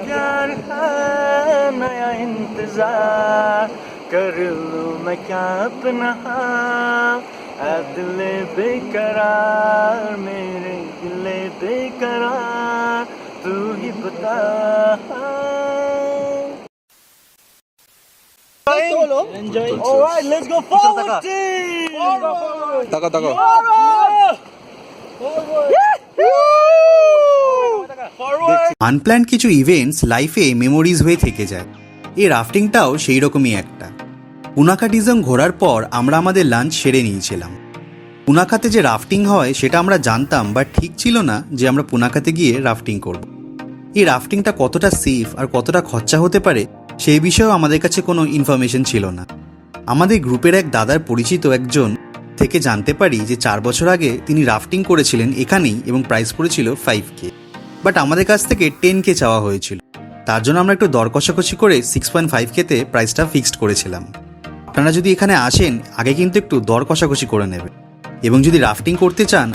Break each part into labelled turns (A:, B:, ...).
A: प्यार है नया इंतजार कर लूं मैं क्या अपना दिले बेकरार मेरे दिले बेकरार तू ही बता Enjoy. All right, let's go forward, team.
B: Taka.
C: Unplanned কিছু ইভেন্টস লাইফে মেমোরিজ হয়ে থেকে যায়। এই রাফটিংটাও সেই রকমই একটা। পুনাখা টিজম ঘোরার পর আমরা আমাদের লাঞ্চ সেরে নিয়েছিলাম। পুনাখাতে যে রাফটিং হয় সেটা আমরা জানতাম, বাট ঠিক ছিল না যে আমরা পুনাখাতে গিয়ে রাফটিং করব। এই রাফটিংটা কতটা সেফ আর কতটা খরচা হতে পারে সেই বিষয়েও আমাদের কাছে কোনো ইনফরমেশন ছিল না। আমাদের গ্রুপের এক দাদার পরিচিত একজন থেকে জানতে পারি যে 4 বছর আগে তিনি রাফটিং করেছিলেন এখানেই এবং প্রাইস পড়েছিল 5K, বাট আমাদের কাছ থেকে 10K চাওয়া হয়েছিল। তার জন্য আমরা একটু দর কষাকষি করে 6.5Kতে প্রাইসটা ফিক্সড করেছিলাম। আপনারা যদি এখানে আসেন আগে কিন্তু একটু দর কষাকষি করে নেবেন এবং যদি রাফটিং করতে চান।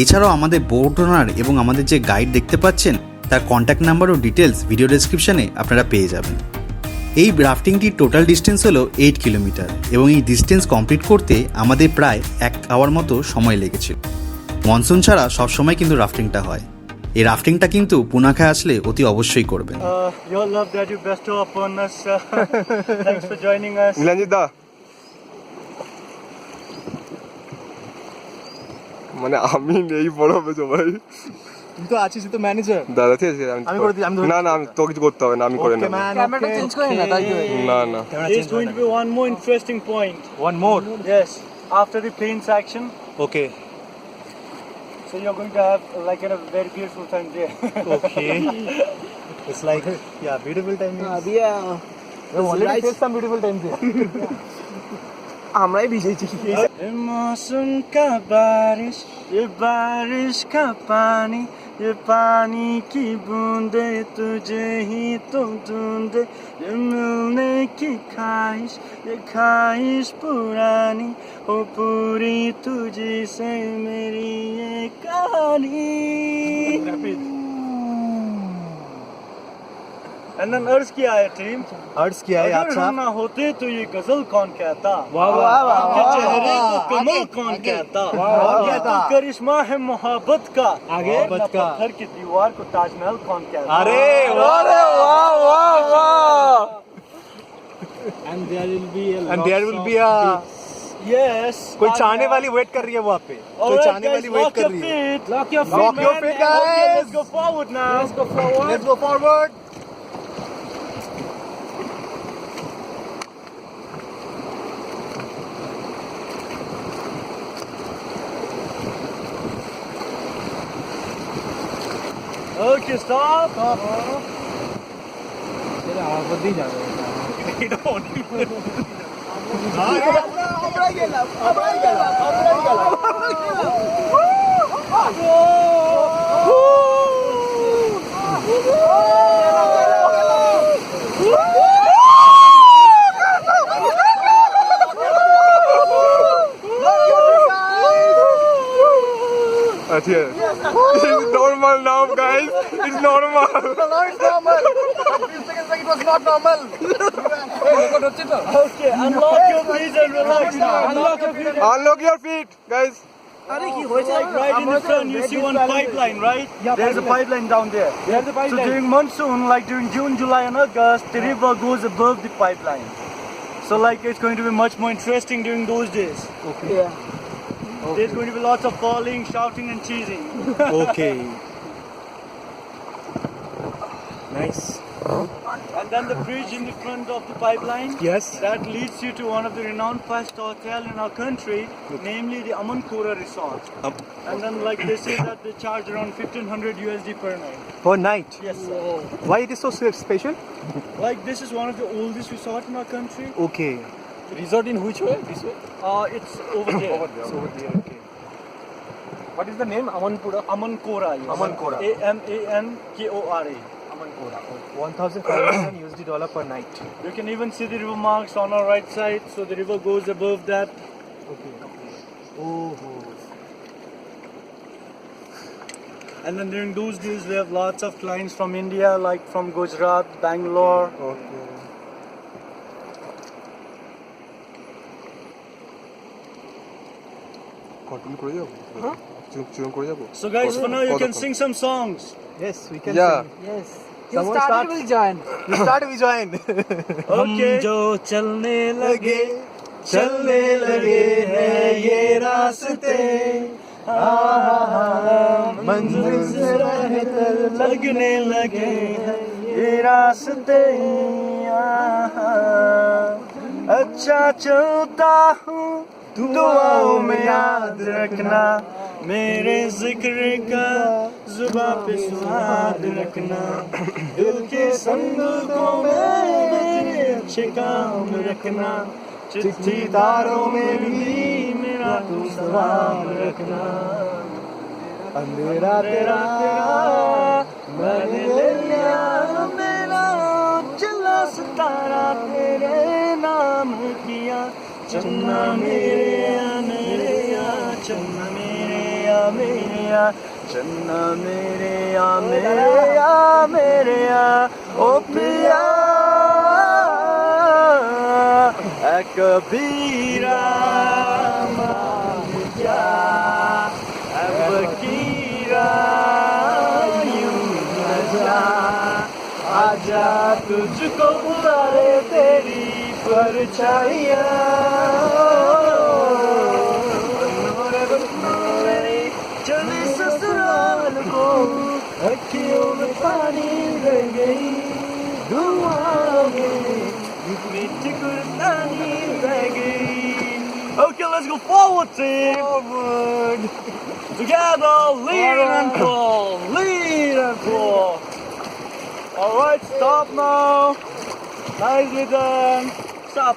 C: এছাড়াও আমাদের বোট ওনার এবং আমাদের যে গাইড দেখতে পাচ্ছেন তার কন্ট্যাক্ট নাম্বার ও ডিটেলস ভিডিও ডেসক্রিপশনে আপনারা পেয়ে যাবেন। এই রাফটিংটির টোটাল ডিস্টেন্স হলো 8 কিলোমিটার এবং এই ডিস্টেন্স কমপ্লিট করতে আমাদের প্রায় 1 আওয়ার মতো সময় লেগেছিল। মনসুন ছাড়া সবসময় কিন্তু রাফটিংটা হয়। এই রাফটিংটা কিন্তু পুনাখায় আসলে অতি অবশ্যই করবেন।
A: Your love that you bestow upon us. Thanks for joining us.
B: নীলাঞ্জিত দা, মানে আমি নেই বড় হবে সবাই।
D: তুই তো আছিস, তুই তো ম্যানেজার।
B: দাদা ঠিক আছে,
D: আমি করে দিই।
B: না আমি তো কিছু করতে হবে না, আমি করে নেব।
D: ক্যামেরাটা চেঞ্জ করে না তাই
B: না
A: There's going to be one more interesting point.
D: One more?
A: Yes, after the plane section.
D: Okay.
A: So you're going to have like a very beautiful time there.
D: Okay. It's like beautiful time.
E: Yeah.
D: We already faced some beautiful times there.
E: আমরাই ভিজেছি।
A: मौसम का बारिश, ये बारिश का पानी, ये पानी की बूंदे तुझे ही तो ढूंढे, ये मिलने की ख्वाहिश, ये ख्वाहिश पुरानी हो पूरी तुझी से मेरी ये कहानी। And then अर्ज किया है टीम,
D: अर्ज किया है।
A: अगर हम ना होते तो ये गजल कौन कहता, आपके चेहरे को कमल कौन कहता, ये तो करिश्मा है मोहब्बत का, आगे पत्थर की दीवार को ताजमहल कौन कहता।
D: अरे वाह।
A: And there will be a yes,
D: कोई चाहने वाली वेट कर रही है वहाँ पे। कोई चाहने वाली वेट कर रही है।
A: Lock your feet,
D: guys.
A: Okay, let's go forward now.
D: Let's go forward.
A: Okay, stop.
E: तेरा आवाज ही जा रहा है।
B: It's normal now, guys. It's normal.
D: No, it's normal. A few seconds like it was not normal.
A: Okay, unlock your feet and relax now.
B: Unlock your feet, guys.
A: Like right in the front, you see one pipeline, right?
D: Yeah,
A: There's a pipeline down there.
D: There's a
A: So
D: pipeline.
A: during monsoon, like during June, July and August, the river goes above the pipeline. So like it's going to be much more interesting during those days.
D: Okay.
E: Yeah.
A: There's going to be lots of falling, shouting and cheesing.
D: Okay. Nice.
A: And then the bridge in the front of the pipeline,
D: Yes.
A: that leads you to one of the renowned five-star hotel in our country, namely the Punakha resort. And then like they say that they charge around 1500 USD per night.
D: For night.
A: Yes, sir.
D: Why it is so special?
A: Like this is one of the oldest resorts in our country.
D: Okay.
E: Resort in which way? This way?
A: It's over there.
D: It's over there. Okay.
E: What is the name? Amankora.
A: Amankora. Yes.
D: Amankora.
A: Amankora.
D: Amankora. 1,500 USD dollar per night.
A: You can even see the river marks on our right side. So the river goes above that.
D: Okay. Oh.
A: And then during those days we have lots of clients from India, like from Gujarat, Bangalore.
B: Okay continue করে যাবো চুন করে যাবো
A: So guys, for now you can sing some songs.
D: Yes, we can
B: Yeah.
D: sing. Yes.
E: You started, we'll join.
D: You start, we join.
A: Okay.
E: जो चलने लगे
D: चलने लगे हैं ये रास्ते मंजिल से रहकर
A: लगने लगे हैं ये रास्ते अच्छा चलता हूँ दुआओं में याद रखना मेरे जिक्र का जुबां पे स्वाद रखना दिल के संदूकों में मेरे अच्छे काम रखना चिट्ठी तारों में भी मेरा तू सवाल रखना
D: अंधेरा तेरा
A: मैंने ले लिया मेरा चला सितारा तेरे नाम किया चन्ना मेरे या चन्ना मेरे या चन्ना मेरे या ओ पिया ऐ कबीरा मान जा ऐ फकीरा यूं न जा आजा तुझको बुलाए तेरी परछाइयाँ चले ससुराल को अखियों में पानी रह गई दुआओं में मीठी गुलदानी रह गई. Okay, let's go forward, team. Forward. Together, lead and pull, lead and pull. All right, stop now. Nicely done. Stop.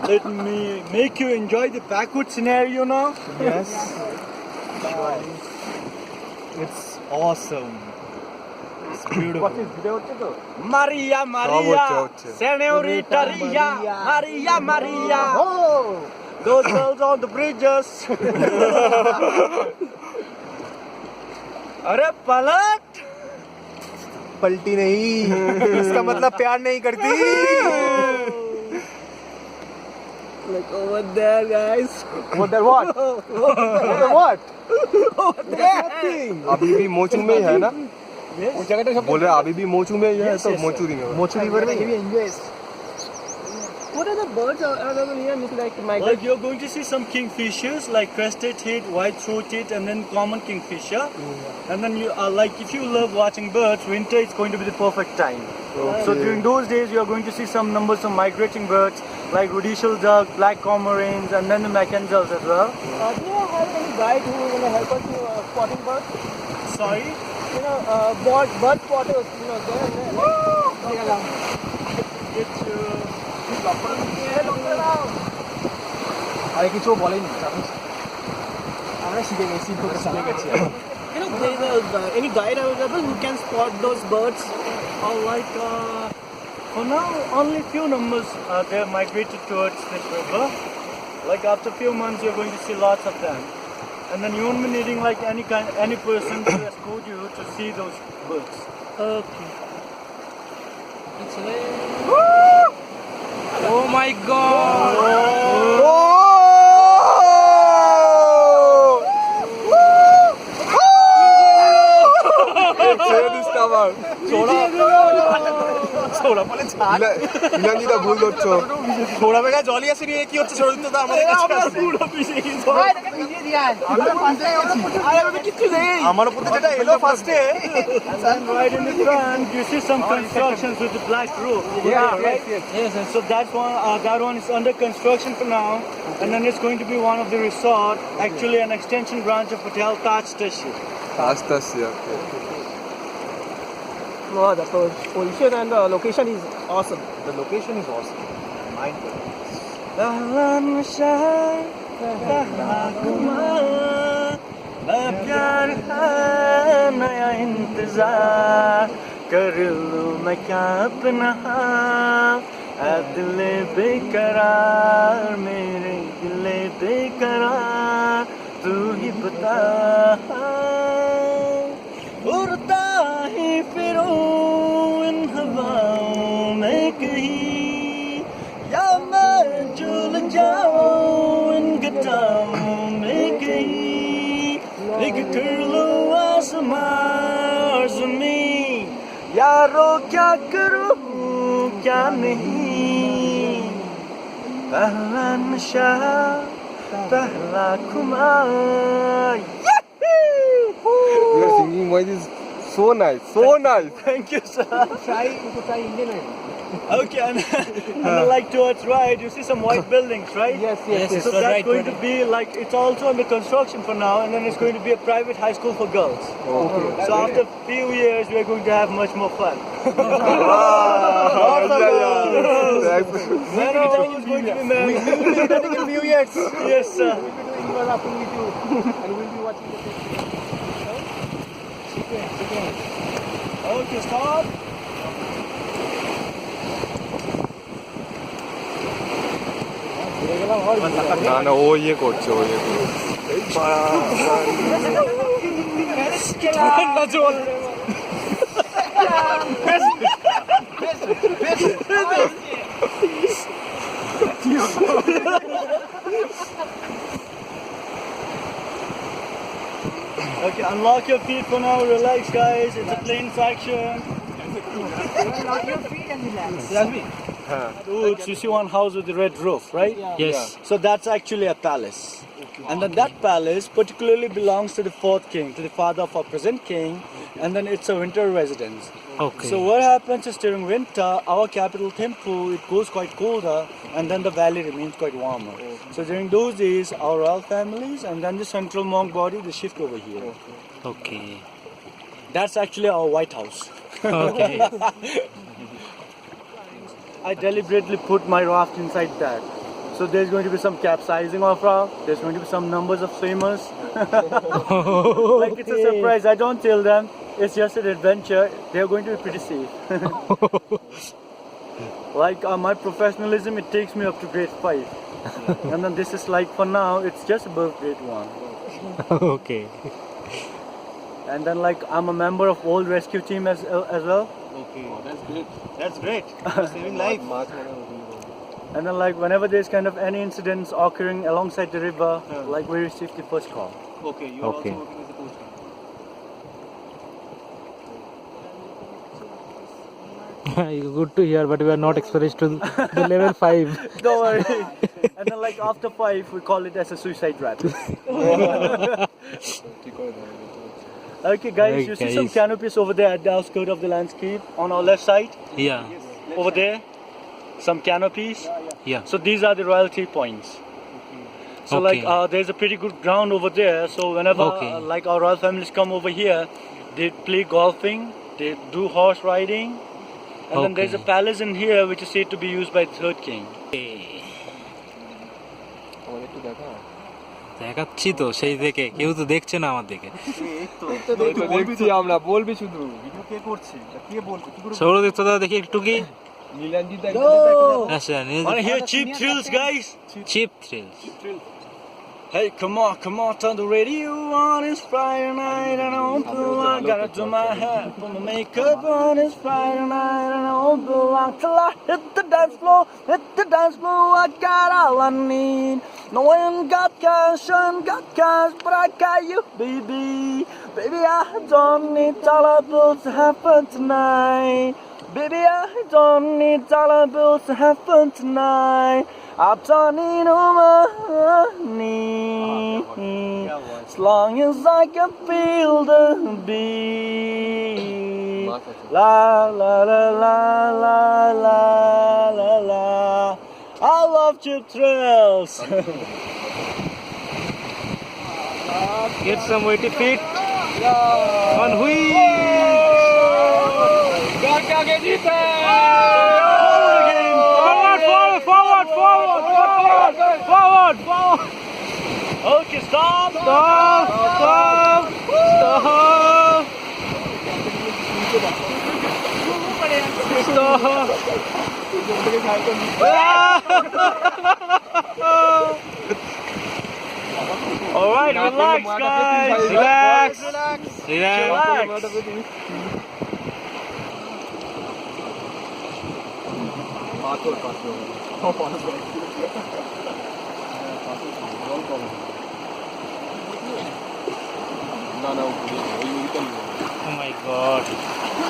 A: Let me make you enjoy the backward scenario now.
D: Yes. It's awesome. It's beautiful.
A: Maria,
B: হচ্ছে।
A: Senorita Ria, Maria. Those girls on the bridges. अरे पलट
D: पलटी नहीं इसका मतलब प्यार नहीं करती
E: Like over there, guys.
D: What that what? What?
B: अभी भी मोचू में ही है ना
D: उस जगह पे सब
B: बोल रहे अभी भी मोचू में ही है तो मोचूरी में
D: मोचू रिवर में भी enjoy
E: What are the birds other than here? It's like migrate.
A: Like you're going to see some kingfishers, like crested head, white-throated, and then common kingfisher. And then you are like, if you love watching birds, winter is going to be the perfect time. So during those days, you're going to see some numbers of migrating birds, like rudicial duck, black cormorants, and then the mackenzials as well.
E: Do you have any guide who will help us spotting birds?
A: Sorry?
E: You know, bird spotters. You know, there.
A: Get you.
D: আরে কিছু বলেনি আমরা শিখে গেছি শিখে গেছি
E: You know, there is any guide available who can spot those birds?
A: Or like, for now, only few numbers they're migrated towards this river. Like after few months, you're going to see lots of them. And then you won't be needing like any person to escort you to see those birds.
E: Okay. Oh my God!
D: ছোড়া বলে ছাড়
B: ইলানিদা ভুল ধরছো
D: ছোড়া বেগা জলই আসেনি কি হচ্ছে ছোড়া তো আমাদের কাছে পুরো পিছিয়ে গেছে আমার উপর যেটা এলো ফার্স্টে
A: And right in the front, you see some constructions with the black roof.
E: Yeah,
A: right?
E: Yes.
A: So that one is under construction for now, and then it's going to be one of the resort, actually an extension branch of Hotel Taj Tashi.
B: আস্তে আস্তে
E: Wow, the position and the location is awesome.
D: The location is awesome. Mind
A: प्यार है नया इंतजार कर लूं मैं क्या अपना ऐ दिले बेकरार मेरे दिले बेकरार तू ही उड़ता उड़ता ही फिरूं इन हवाओं में कहीं या मैं झूल जाऊं इन घटाओं में कहीं एक कर लूं आसमां और ज़मीन यारो क्या करूं क्या नहीं पहला नशा पहला खुमार
B: Your singing voice is so nice, so nice.
A: Thank you, sir.
E: Try Indian idol.
A: Okay, and then like towards right, you see some white buildings, right?
E: Yes.
A: So that's going to be like, it's also under construction for now, and then it's going to be a private high school for girls.
B: Okay.
A: So after a few years, we are going to have much more fun.
B: Thanks.
A: Then it's always going to be married.
E: We will be attending in a few years.
A: Yes, sir.
E: We will be doing riverrafting with you, and we will be watching the
A: Okay, stop.
B: না না ও ইয়ে করছে ও ইয়ে
A: Okay, unlock your feet for now. Relax, guys. It's a plane section.
E: Unlock your feet and relax.
A: Dudes, you see one house with the red roof, right?
F: Yes.
A: So that's actually a palace. And then that palace particularly belongs to the fourth king, to the father of our present king, and then it's a winter residence.
F: Okay.
A: So what happens is during winter, our capital Thimphu, it goes quite colder, and then the valley remains quite warmer. So during those days, our royal families and then the central monk body, they shift over here.
F: Okay.
A: That's actually our White House.
F: Okay.
A: I deliberately put my raft inside that. So there's going to be some capsizing of raft, there's going to be some numbers of swimmers. Like it's a surprise, I don't tell them, it's just an adventure, they're going to be pretty safe. Like my professionalism, it takes me up to grade 5. And then this is like, for now, it's just above grade 1.
F: Okay.
A: And then like I'm a member of old rescue team as well.
D: Okay, that's great. That's great. You're saving life.
A: And then like whenever there's kind of any incidents occurring alongside the river, like we receive the first call.
D: Okay, you're
F: Okay.
D: also working as a coach now.
F: Good to hear, but we are not experienced to the level 5.
A: Don't worry. And then like after 5, we call it as a suicide rap. Okay guys, you see some
F: guys.
A: canopies over there at the outskirts of the landscape on our left side.
F: Yeah.
A: Over there, some canopies.
F: Yeah.
A: So these are the royalty points. So
F: Okay.
A: like there's a pretty good ground over there. So whenever
F: Okay.
A: like our royal families come over here, they play golfing, they do horse riding, and then there's a
F: Okay.
A: palace in here which is said to be used by the third king.
F: দেখাচ্ছি তো সেই দেখে কেউ তো দেখছে না আমার দিকে
B: দেখছি আমরা বলবি শুধু
D: ভিডিও কে করছে? কে বলছে? কি করে?
F: সৌরদীপ তো দেখি একটু কি
B: নীলাঞ্জিত
F: আচ্ছা
A: Wanna hear cheap thrills, guys?
F: Cheap thrills
A: Hey, come on, turn the radio on. It's Friday night and I won't go out. Gotta do my hair, put my makeup on. It's Friday night and I won't go out till I hit the dance floor. Hit the dance floor, I got all I need. No one got cash, but I got you, baby. Baby, I don't need dollar bills to have fun tonight. Baby, I don't need dollar bills to have fun tonight. I'm turning on money as long as I can feel the beat. La la la la la la la la. I love cheap thrills.
F: Get some weighty feet on wheels. Forward.
A: Okay, stop. All right. Alright, relax guys. Relax. Relax.
F: Oh my god.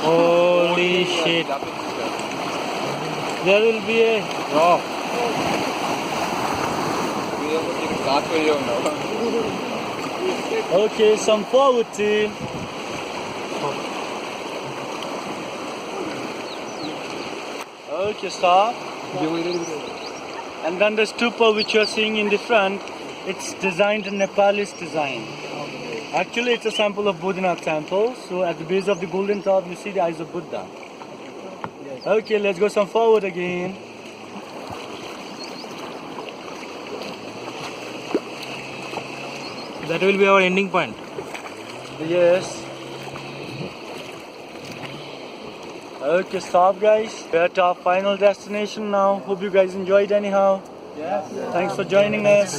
F: Holy shit. There will be a rock.
A: Okay, some forward team. Okay, stop. And then the stupa which you're seeing in the front, it's designed in Nepalese design. Actually, it's a sample of Bhutan temple. So at the base of the golden top, you see the eyes of Buddha. Okay, let's go some forward again.
F: That will be our ending point.
A: Yes. Okay, stop guys. We're at our final destination now. Hope you guys enjoyed anyhow. Yes. Thanks for joining us.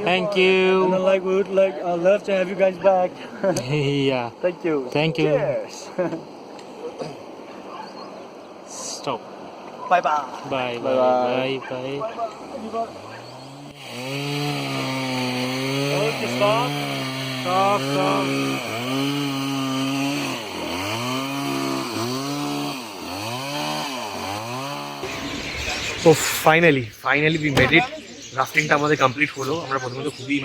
F: Thank
A: And
F: you.
A: then, I'd love to have you guys back.
F: Yeah.
A: Thank you.
F: Thank you.
A: Cheers.
F: Stop.
A: Bye bye.
F: Bye bye bye bye.
A: Okay, stop.
F: Stop, stop.
D: তো finally we made it. রাফটিংটা আমাদের complete হলো। আমরা প্রথমত খুবই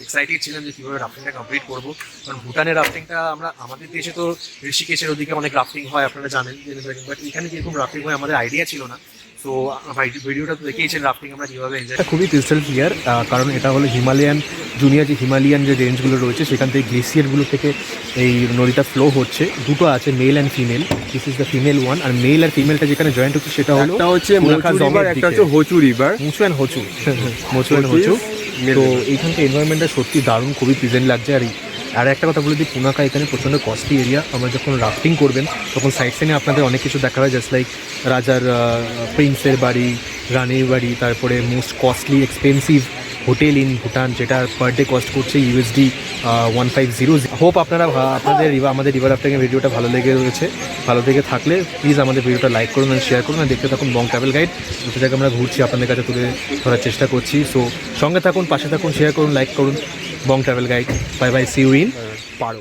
D: excited ছিলাম যে কীভাবে রাফটিংটা complete করবো, কারণ ভুটানের রাফটিংটা আমাদের দেশে তো ঋষিকেশের ওদিকে অনেক রাফটিং হয়, আপনারা জানেন, বাট এখানে কীরকম রাফটিং হয় আমাদের আইডিয়া ছিল না। তো ভিডিওটা তো দেখিয়েছেন রাফটিং আমরা কীভাবে এনজয়। খুবই ক্রিস্টাল ক্লিয়ার, কারণ এটা হলো হিমালয়ান যে রেঞ্জগুলো রয়েছে সেখান থেকে গ্লেসিয়ারগুলো থেকে এই নদীটা ফ্লো হচ্ছে। দুটো আছে, male and female. This is the female one. আর মেল আর ফিমেলটা যেখানে জয়েন্ট হচ্ছে সেটা হলো
B: একটা হচ্ছে হোচু রিভার,
D: মোচু অ্যান্ড হোচু। তো এইখানকার এনভায়রনমেন্টটা সত্যি দারুণ, খুবই প্রেজেন্ট লাগছে। আর একটা কথা বলে দিই, পুনাকা এখানে প্রচণ্ড কস্টলি এরিয়া। আমরা যখন রাফটিং করবেন তখন সাইড সিনে আপনাদের অনেক কিছু দেখা হয়, জাস্ট লাইক রাজার প্রিন্সের বাড়ি, রানীর বাড়ি, তারপরে most costly expensive hotel in Bhutan, যেটা পার ডে কস্ট করছে USD 150। হোপ আপনারা আমাদের রিভার রাফটিংয়ের ভিডিওটা ভালো লেগে রয়েছে। ভালো লেগে থাকলে প্লিজ আমাদের ভিডিওটা লাইক করুন আর শেয়ার করুন। আর দেখতে থাকুন বং ট্রাভেল গাইড। দুটো জায়গায় আমরা ঘুরছি, আপনাদের কাছে তুলে ধরার চেষ্টা করছি। সো সঙ্গে থাকুন, পাশে থাকুন, শেয়ার করুন, লাইক করুন। Bong travel guide. Bye bye, see you in পারো।